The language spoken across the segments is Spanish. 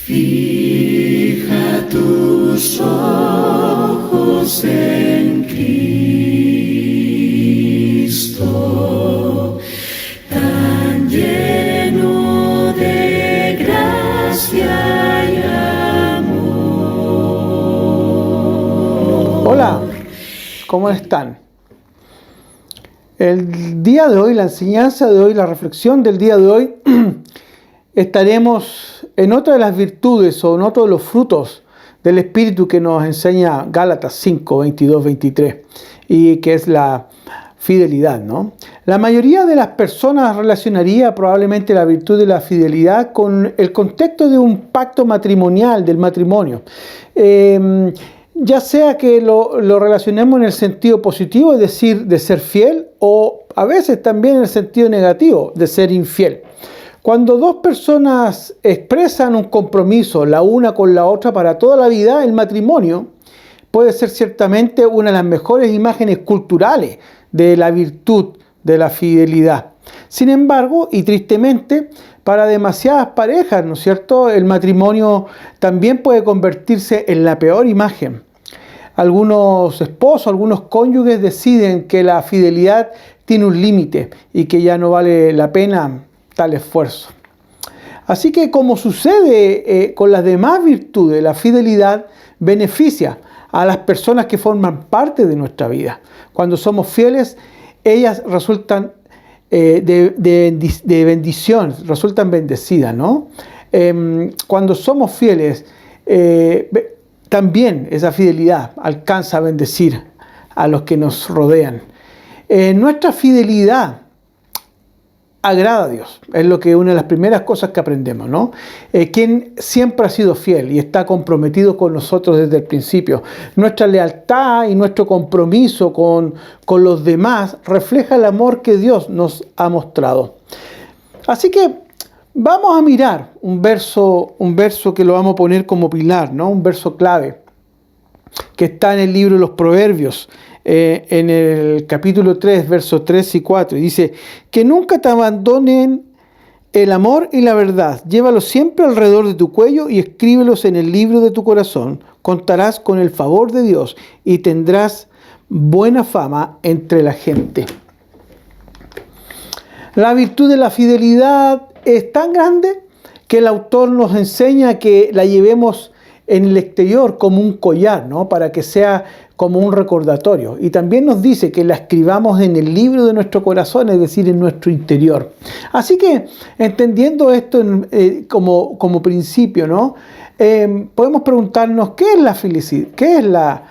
Fija tus ojos en Cristo, tan lleno de gracia y amor. Hola, ¿cómo están? El día de hoy, la enseñanza de hoy, la reflexión del día de hoy, estaremos en otra de las virtudes o en otro de los frutos del Espíritu que nos enseña Gálatas 5, 22, 23, y que es la fidelidad, ¿no? La mayoría de las personas relacionaría probablemente la virtud de la fidelidad con el contexto de un pacto matrimonial, del matrimonio. Ya sea que lo relacionemos en el sentido positivo, es decir, de ser fiel, o a veces también en el sentido negativo, de ser infiel. Cuando dos personas expresan un compromiso, la una con la otra para toda la vida, el matrimonio puede ser ciertamente una de las mejores imágenes culturales de la virtud de la fidelidad. Sin embargo, y tristemente, para demasiadas parejas, ¿no es cierto?, el matrimonio también puede convertirse en la peor imagen. Algunos esposos, algunos cónyuges deciden que la fidelidad tiene un límite y que ya no vale la pena tal esfuerzo. Así que, como sucede con las demás virtudes, la fidelidad beneficia a las personas que forman parte de nuestra vida. Cuando somos fieles, ellas resultan de bendición, resultan bendecidas, ¿no? Cuando somos fieles, también esa fidelidad alcanza a bendecir a los que nos rodean. Nuestra fidelidad agrada a Dios, es lo que una de las primeras cosas que aprendemos, ¿no? Quien siempre ha sido fiel y está comprometido con nosotros desde el principio. Nuestra lealtad y nuestro compromiso con los demás refleja el amor que Dios nos ha mostrado. Así que vamos a mirar un verso que lo vamos a poner como pilar, ¿no? Un verso clave que está en el libro de los Proverbios, en el capítulo 3, versos 3 y 4. Y dice, que nunca te abandonen el amor y la verdad. Llévalos siempre alrededor de tu cuello y escríbelos en el libro de tu corazón. Contarás con el favor de Dios y tendrás buena fama entre la gente. La virtud de la fidelidad es tan grande que el autor nos enseña que la llevemos en el exterior como un collar, ¿no? Para que sea como un recordatorio. Y también nos dice que la escribamos en el libro de nuestro corazón, es decir, en nuestro interior. Así que, entendiendo esto como principio, ¿no? Podemos preguntarnos, ¿qué es la felicidad? ¿Qué es la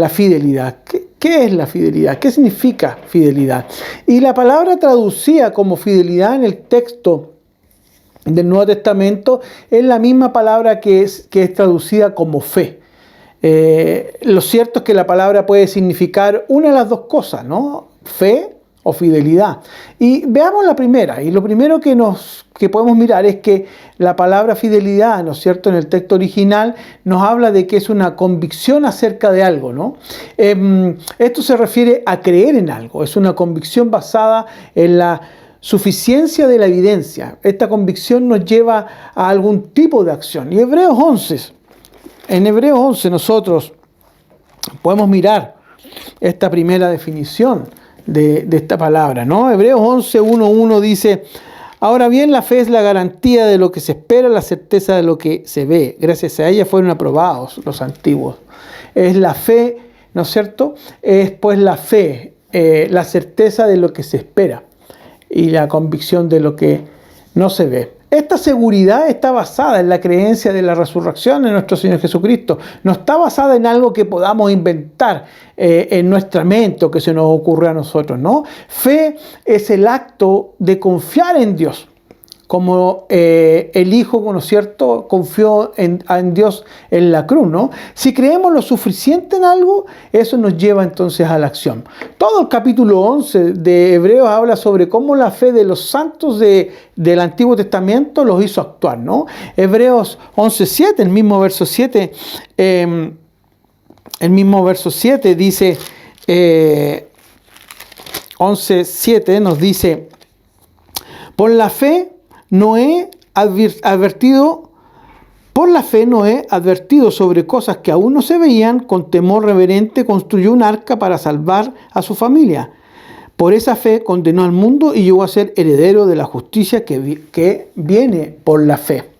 fidelidad? ¿Qué es la fidelidad? ¿Qué significa fidelidad? Y la palabra traducida como fidelidad en el texto del Nuevo Testamento es la misma palabra que es traducida como fe. Lo cierto es que la palabra puede significar una de las dos cosas, ¿no? Fe o fidelidad. Y veamos la primera. Y lo primero que podemos mirar es que la palabra fidelidad, ¿no es cierto?, en el texto original nos habla de que es una convicción acerca de algo, ¿no? Esto se refiere a creer en algo. Es una convicción basada en la suficiencia de la evidencia. Esta convicción nos lleva a algún tipo de acción. Y en Hebreos 11 nosotros podemos mirar esta primera definición de esta palabra, ¿no? Hebreos 11, 1 dice, ahora bien, la fe es la garantía de lo que se espera, la certeza de lo que se ve. Gracias a ella fueron aprobados los antiguos. Es la fe, ¿no es cierto? Es pues la fe, la certeza de lo que se espera y la convicción de lo que no se ve. Esta seguridad está basada en la creencia de la resurrección de nuestro Señor Jesucristo. No está basada en algo que podamos inventar en nuestra mente o que se nos ocurre a nosotros, ¿no? Fe es el acto de confiar en Dios. Como el Hijo, ¿no es cierto?, confió en Dios en la cruz, ¿no? Si creemos lo suficiente en algo, eso nos lleva entonces a la acción. Todo el capítulo 11 de Hebreos habla sobre cómo la fe de los santos del Antiguo Testamento los hizo actuar, ¿no? Hebreos 11:7, el mismo verso 7 dice, 11:7 nos dice, por la fe Noé advertido Por la fe, Noé, advertido sobre cosas que aún no se veían, con temor reverente construyó un arca para salvar a su familia. Por esa fe condenó al mundo y llegó a ser heredero de la justicia que viene por la fe.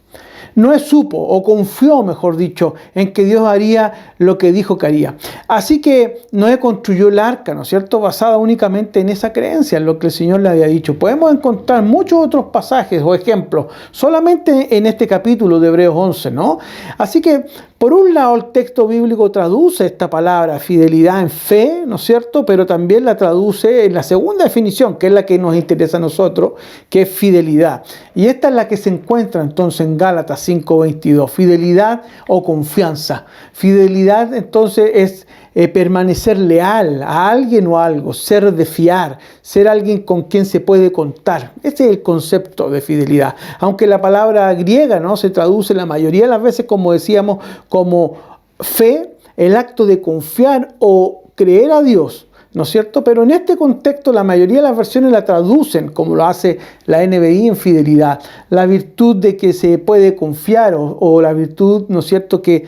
Noé supo, o confió, mejor dicho, en que Dios haría lo que dijo que haría. Así que Noé construyó el arca, ¿no es cierto?, basada únicamente en esa creencia, en lo que el Señor le había dicho. Podemos encontrar muchos otros pasajes o ejemplos, solamente en este capítulo de Hebreos 11, ¿no? Así que, por un lado, el texto bíblico traduce esta palabra fidelidad en fe, ¿no es cierto?, pero también la traduce en la segunda definición, que es la que nos interesa a nosotros, que es fidelidad. Y esta es la que se encuentra entonces en Gálatas 5:22, fidelidad o confianza. Fidelidad entonces es permanecer leal a alguien o a algo, ser de fiar, ser alguien con quien se puede contar. Ese es el concepto de fidelidad. Aunque la palabra griega, ¿no?, se traduce la mayoría de las veces, como decíamos, como fe, el acto de confiar o creer a Dios, ¿no es cierto? Pero en este contexto la mayoría de las versiones la traducen, como lo hace la NBI, en fidelidad. La virtud de que se puede confiar o la virtud, ¿no es cierto?, que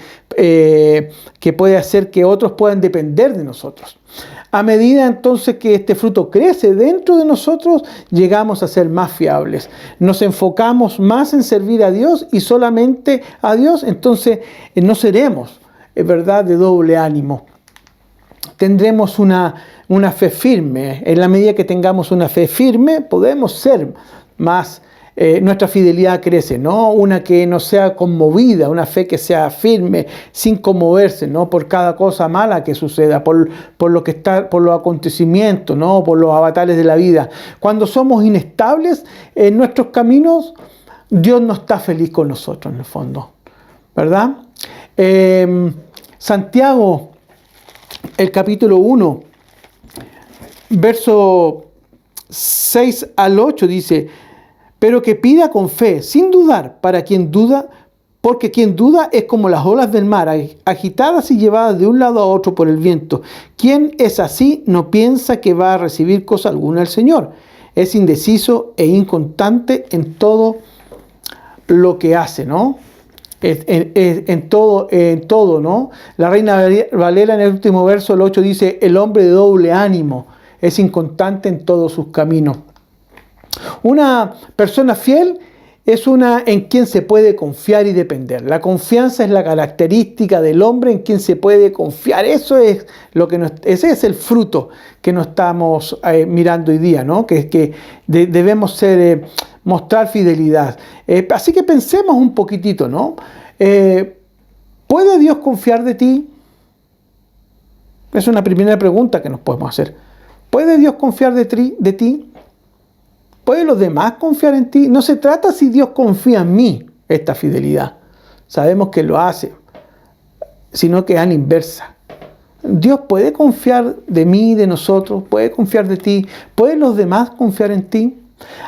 puede hacer que otros puedan depender de nosotros. A medida entonces que este fruto crece dentro de nosotros, llegamos a ser más fiables. Nos enfocamos más en servir a Dios y solamente a Dios, entonces no seremos, es verdad, de doble ánimo. Tendremos una fe firme. En la medida que tengamos una fe firme, podemos ser más, nuestra fidelidad crece, ¿no? Una que no sea conmovida, una fe que sea firme, sin conmoverse, ¿no?, por cada cosa mala que suceda, por los acontecimientos, ¿no?, por los avatares de la vida. Cuando somos inestables en nuestros caminos, Dios no está feliz con nosotros, en el fondo, ¿verdad? Santiago, el capítulo 1, verso 6 al 8 dice: pero que pida con fe, sin dudar, para quien duda, porque quien duda es como las olas del mar, agitadas y llevadas de un lado a otro por el viento. Quien es así no piensa que va a recibir cosa alguna del Señor. Es indeciso e inconstante en todo lo que hace, ¿no? En todo, ¿no? La Reina Valera, en el último verso, el 8, dice: el hombre de doble ánimo es inconstante en todos sus caminos. Una persona fiel es una en quien se puede confiar y depender. La confianza es la característica del hombre en quien se puede confiar. Eso es ese es el fruto que nos estamos mirando hoy día, ¿no? Que debemos mostrar fidelidad. Así que pensemos un poquitito, ¿no? ¿Puede Dios confiar de ti? Es una primera pregunta que nos podemos hacer. ¿Puede Dios confiar de ti? ¿Pueden los demás confiar en ti? No se trata si Dios confía en mí, esta fidelidad. Sabemos que lo hace, sino que es a la inversa. Dios puede confiar de mí, de nosotros, puede confiar de ti. ¿Pueden los demás confiar en ti?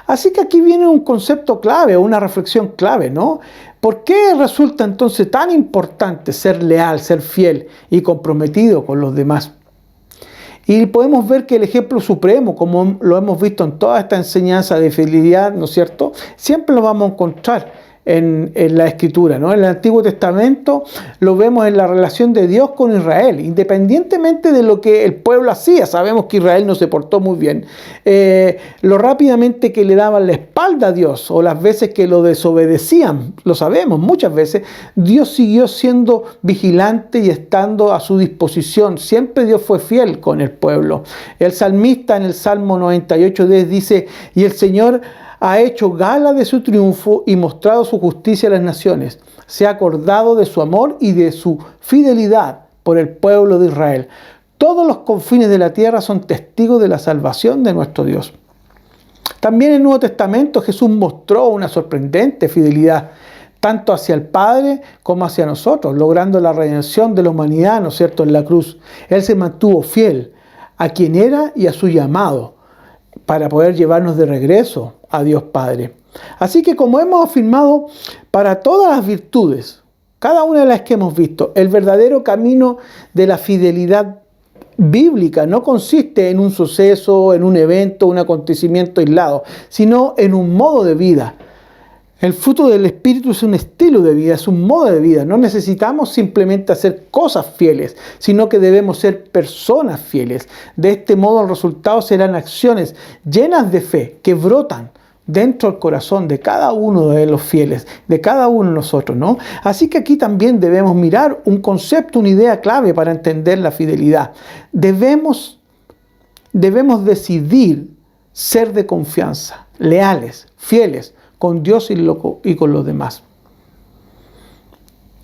Así que aquí viene un concepto clave, una reflexión clave, ¿no? ¿Por qué resulta entonces tan importante ser leal, ser fiel y comprometido con los demás? Y podemos ver que el ejemplo supremo, como lo hemos visto en toda esta enseñanza de fidelidad, ¿no es cierto?, siempre lo vamos a encontrar en la Escritura, ¿no? En el Antiguo Testamento lo vemos en la relación de Dios con Israel, independientemente de lo que el pueblo hacía. Sabemos que Israel no se portó muy bien. Lo rápidamente que le daban la espalda a Dios, o las veces que lo desobedecían, lo sabemos muchas veces, Dios siguió siendo vigilante y estando a su disposición. Siempre Dios fue fiel con el pueblo. El salmista en el Salmo 98:10 dice: y el Señor ha hecho gala de su triunfo y mostrado su justicia a las naciones. Se ha acordado de su amor y de su fidelidad por el pueblo de Israel. Todos los confines de la tierra son testigos de la salvación de nuestro Dios. También en el Nuevo Testamento Jesús mostró una sorprendente fidelidad, tanto hacia el Padre como hacia nosotros, logrando la redención de la humanidad, ¿no es cierto?, en la cruz. Él se mantuvo fiel a quien era y a su llamado, para poder llevarnos de regreso a Dios Padre. Así que, como hemos afirmado, para todas las virtudes, cada una de las que hemos visto, el verdadero camino de la fidelidad bíblica no consiste en un suceso, en un evento, un acontecimiento aislado, sino en un modo de vida. El fruto del Espíritu es un estilo de vida, es un modo de vida. No necesitamos simplemente hacer cosas fieles, sino que debemos ser personas fieles. De este modo el resultado serán acciones llenas de fe que brotan dentro del corazón de cada uno de los fieles, de cada uno de nosotros, ¿no? Así que aquí también debemos mirar un concepto, una idea clave para entender la fidelidad. Debemos decidir ser de confianza, leales, fieles, con Dios y con los demás.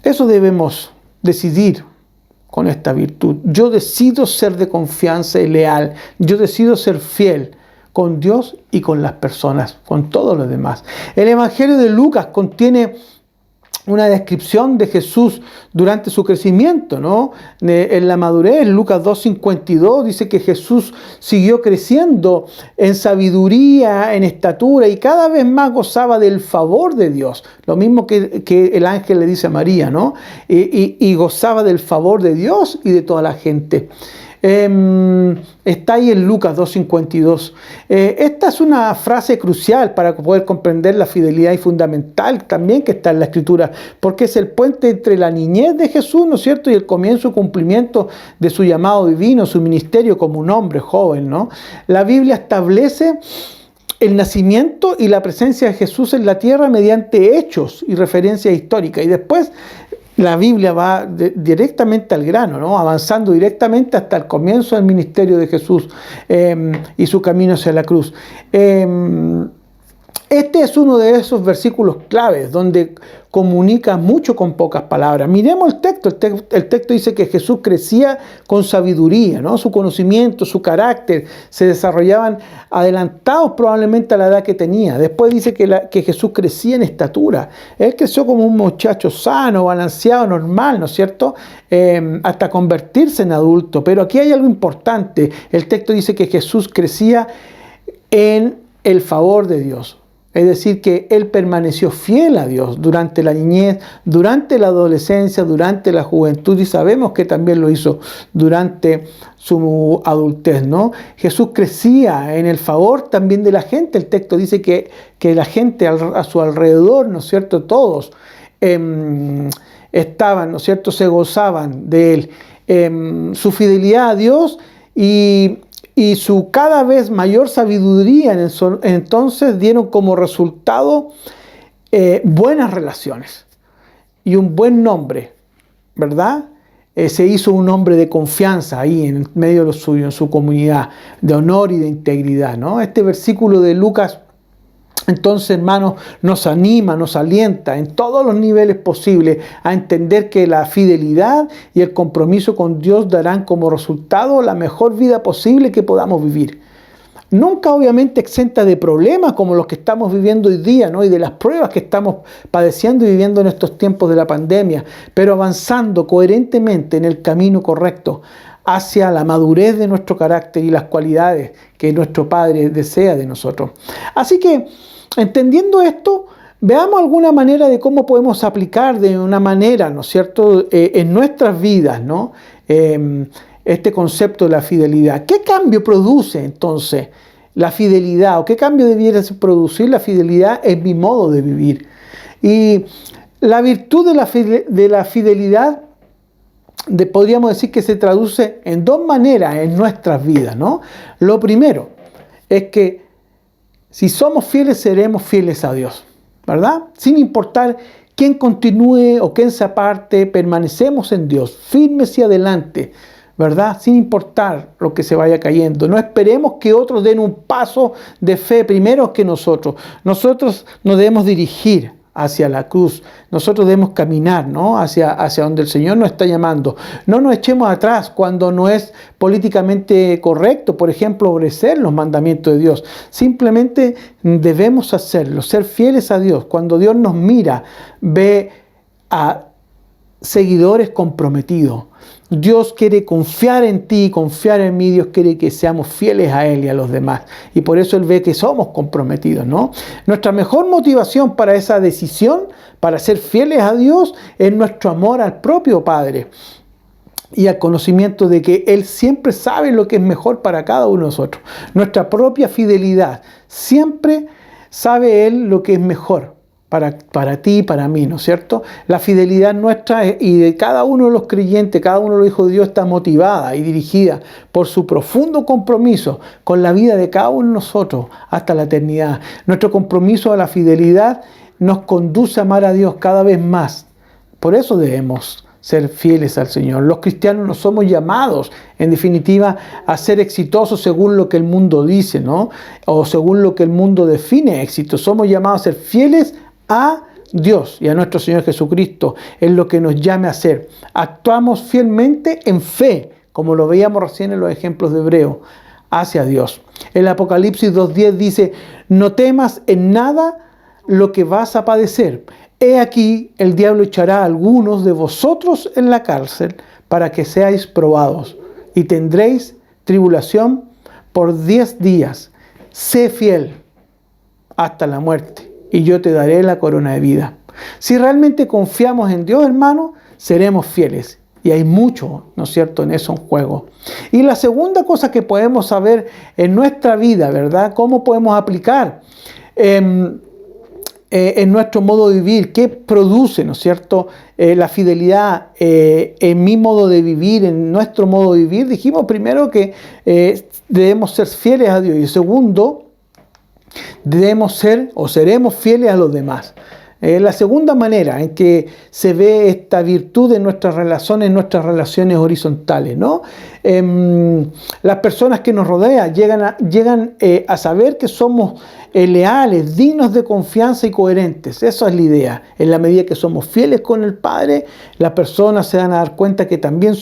Eso debemos decidir con esta virtud. Yo decido ser de confianza y leal. Yo decido ser fiel con Dios y con las personas, con todos los demás. El Evangelio de Lucas contiene una descripción de Jesús durante su crecimiento, ¿no? En la madurez. Lucas 2:52 dice que Jesús siguió creciendo en sabiduría, en estatura, y cada vez más gozaba del favor de Dios. Lo mismo que el ángel le dice a María, ¿no? Y gozaba del favor de Dios y de toda la gente. Está ahí en Lucas 2:52. Esta es una frase crucial para poder comprender la fidelidad y fundamental también que está en la Escritura, porque es el puente entre la niñez de Jesús, ¿no es cierto?, y el comienzo y cumplimiento de su llamado divino, su ministerio como un hombre joven, ¿no? La Biblia establece el nacimiento y la presencia de Jesús en la tierra mediante hechos y referencias históricas, y después la Biblia va directamente al grano, ¿no? Avanzando directamente hasta el comienzo del ministerio de Jesús y su camino hacia la cruz. Este es uno de esos versículos claves donde comunica mucho con pocas palabras. Miremos el texto. El texto dice que Jesús crecía con sabiduría, ¿no? Su conocimiento, su carácter se desarrollaban adelantados probablemente a la edad que tenía. Después dice que Jesús crecía en estatura. Él creció como un muchacho sano, balanceado, normal, ¿no es cierto? Hasta convertirse en adulto. Pero aquí hay algo importante. El texto dice que Jesús crecía en el favor de Dios. Es decir, que Él permaneció fiel a Dios durante la niñez, durante la adolescencia, durante la juventud, y sabemos que también lo hizo durante su adultez, ¿no? Jesús crecía en el favor también de la gente. El texto dice que la gente a su alrededor, ¿no es cierto?, todos estaban, ¿no es cierto?, se gozaban de Él. Su fidelidad a Dios y su cada vez mayor sabiduría entonces dieron como resultado buenas relaciones y un buen nombre, ¿verdad? Se hizo un hombre de confianza ahí en medio de lo suyo, en su comunidad, de honor y de integridad, ¿no? Este versículo de Lucas, entonces, hermanos, nos anima, nos alienta en todos los niveles posibles a entender que la fidelidad y el compromiso con Dios darán como resultado la mejor vida posible que podamos vivir. Nunca obviamente exenta de problemas como los que estamos viviendo hoy día, ¿no? Y de las pruebas que estamos padeciendo y viviendo en estos tiempos de la pandemia, pero avanzando coherentemente en el camino correcto hacia la madurez de nuestro carácter y las cualidades que nuestro Padre desea de nosotros. Así que, entendiendo esto, veamos alguna manera de cómo podemos aplicar de una manera, ¿no es cierto?, en nuestras vidas, ¿no?, este concepto de la fidelidad. ¿Qué cambio produce entonces la fidelidad? ¿O qué cambio debiera producir la fidelidad en mi modo de vivir? Y la virtud de la fidelidad podríamos decir que se traduce en dos maneras en nuestras vidas, ¿no? Lo primero es que si somos fieles, seremos fieles a Dios, ¿verdad? Sin importar quién continúe o quién se aparte, permanecemos en Dios, firmes y adelante, ¿verdad? Sin importar lo que se vaya cayendo. No esperemos que otros den un paso de fe primero que nosotros. Nosotros nos debemos dirigir hacia la cruz. Nosotros debemos caminar, ¿no?, hacia donde el Señor nos está llamando. No nos echemos atrás cuando no es políticamente correcto, por ejemplo, obedecer los mandamientos de Dios. Simplemente debemos hacerlo, ser fieles a Dios. Cuando Dios nos mira, ve a seguidores comprometidos. Dios quiere confiar en ti, confiar en mí. Dios quiere que seamos fieles a Él y a los demás. Y por eso Él ve que somos comprometidos, ¿no? Nuestra mejor motivación para esa decisión, para ser fieles a Dios, es nuestro amor al propio Padre y al conocimiento de que Él siempre sabe lo que es mejor para cada uno de nosotros. Nuestra propia fidelidad. Siempre sabe Él lo que es mejor para ti y para mí, ¿no es cierto? La fidelidad nuestra y de cada uno de los creyentes, cada uno de los hijos de Dios está motivada y dirigida por su profundo compromiso con la vida de cada uno de nosotros hasta la eternidad. Nuestro compromiso a la fidelidad nos conduce a amar a Dios cada vez más. Por eso debemos ser fieles al Señor. Los cristianos no somos llamados, en definitiva, a ser exitosos según lo que el mundo dice, ¿no? O según lo que el mundo define éxito. Somos llamados a ser fieles a Dios y a nuestro Señor Jesucristo. Es lo que nos llame a hacer. Actuamos fielmente en fe, como lo veíamos recién en los ejemplos de Hebreo, hacia Dios. El Apocalipsis 2:10 dice: no temas en nada lo que vas a padecer. He aquí, el diablo echará a algunos de vosotros en la cárcel para que seáis probados y tendréis tribulación por 10 días. Sé fiel hasta la muerte y yo te daré la corona de vida. Si realmente confiamos en Dios, hermano, seremos fieles. Y hay mucho, ¿no es cierto?, en eso en juego. Y la segunda cosa que podemos saber en nuestra vida, ¿verdad? ¿Cómo podemos aplicar en nuestro modo de vivir? ¿Qué produce, ¿no es cierto?, la fidelidad en mi modo de vivir, en nuestro modo de vivir? Dijimos primero que debemos ser fieles a Dios. Y segundo, debemos ser o seremos fieles a los demás. La segunda manera en que se ve esta virtud en nuestras relaciones horizontales, ¿no? Las personas que nos rodean llegan a saber que somos leales, dignos de confianza y coherentes. Esa es la idea. En la medida que somos fieles con el Padre, las personas se van a dar cuenta que también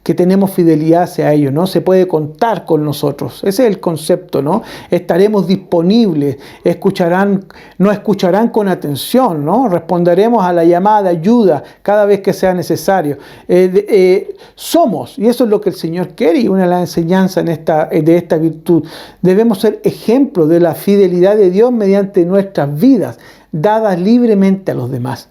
que tenemos fidelidad hacia ellos, ¿no? Se puede contar con nosotros. Ese es el concepto, ¿no? Estaremos disponibles, nos escucharán con atención, ¿no? Responderemos a la llamada de ayuda cada vez que sea necesario. Somos, y eso es lo que el Señor quiere, y una de las enseñanzas de esta virtud. Debemos ser ejemplos de la fidelidad de Dios mediante nuestras vidas, dadas libremente a los demás.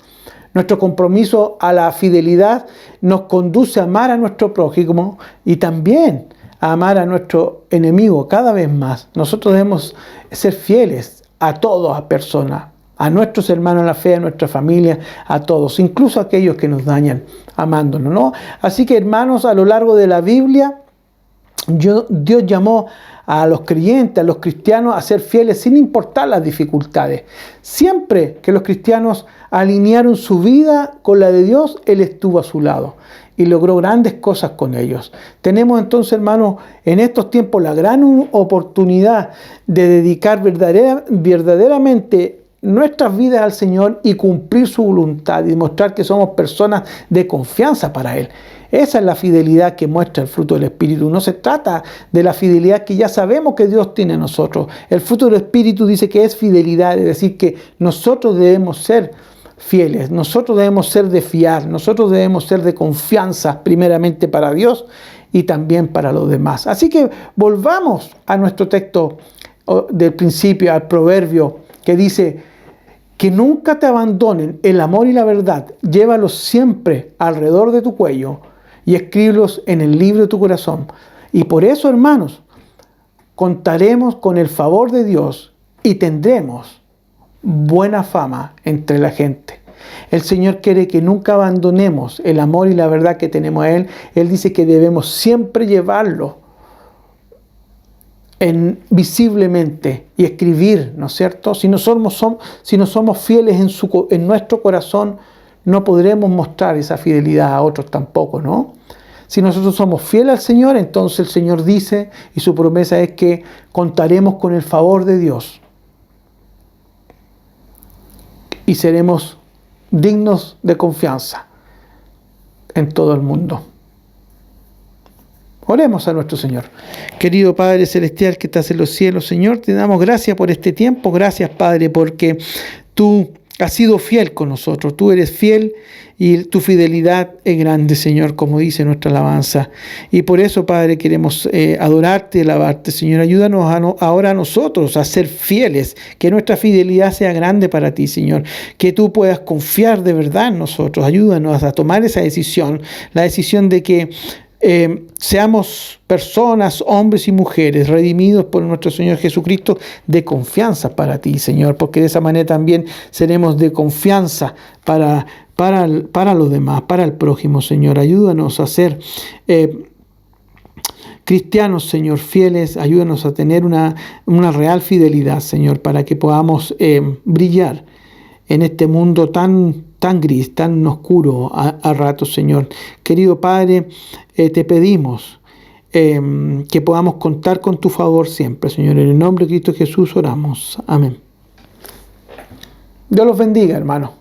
Nuestro compromiso a la fidelidad nos conduce a amar a nuestro prójimo y también a amar a nuestro enemigo cada vez más. Nosotros debemos ser fieles a todas las personas, a nuestros hermanos en la fe, a nuestra familia, a todos, incluso a aquellos que nos dañan, amándonos, ¿no? Así que, hermanos, a lo largo de la Biblia, Dios llamó a los creyentes, a los cristianos, a ser fieles sin importar las dificultades. Siempre que los cristianos alinearon su vida con la de Dios, Él estuvo a su lado y logró grandes cosas con ellos. Tenemos entonces, hermanos, en estos tiempos la gran oportunidad de dedicar verdaderamente nuestras vidas al Señor y cumplir su voluntad y demostrar que somos personas de confianza para Él. Esa es la fidelidad que muestra el fruto del Espíritu. No se trata de la fidelidad que ya sabemos que Dios tiene en nosotros. El fruto del Espíritu dice que es fidelidad, es decir, que nosotros debemos ser fieles, nosotros debemos ser de fiar, nosotros debemos ser de confianza primeramente para Dios y también para los demás. Así que volvamos a nuestro texto del principio, al proverbio que dice: que nunca te abandonen el amor y la verdad, llévalos siempre alrededor de tu cuello y escríbelos en el libro de tu corazón. Y por eso, hermanos, contaremos con el favor de Dios y tendremos buena fama entre la gente. El Señor quiere que nunca abandonemos el amor y la verdad que tenemos a Él. Él dice que debemos siempre llevarlo visiblemente y escribir, ¿no es cierto? Si no somos fieles en nuestro corazón, no podremos mostrar esa fidelidad a otros tampoco, ¿no? Si nosotros somos fieles al Señor, entonces el Señor dice, y su promesa es que contaremos con el favor de Dios y seremos dignos de confianza en todo el mundo. Oremos a nuestro Señor. Querido Padre Celestial que estás en los cielos, Señor, te damos gracias por este tiempo. Gracias, Padre, porque tú has sido fiel con nosotros. Tú eres fiel y tu fidelidad es grande, Señor, como dice nuestra alabanza. Y por eso, Padre, queremos adorarte y alabarte, Señor. Ayúdanos ahora a nosotros a ser fieles, que nuestra fidelidad sea grande para ti, Señor. Que tú puedas confiar de verdad en nosotros. Ayúdanos a tomar esa decisión, la decisión de que seamos personas, hombres y mujeres, redimidos por nuestro Señor Jesucristo, de confianza para ti, Señor, porque de esa manera también seremos de confianza para los demás, para el prójimo, Señor. Ayúdanos a ser cristianos, Señor, fieles. Ayúdanos a tener una real fidelidad, Señor, para que podamos brillar en este mundo tan gris, tan oscuro a ratos, Señor. Querido Padre, te pedimos que podamos contar con tu favor siempre, Señor. En el nombre de Cristo Jesús oramos. Amén. Dios los bendiga, hermano.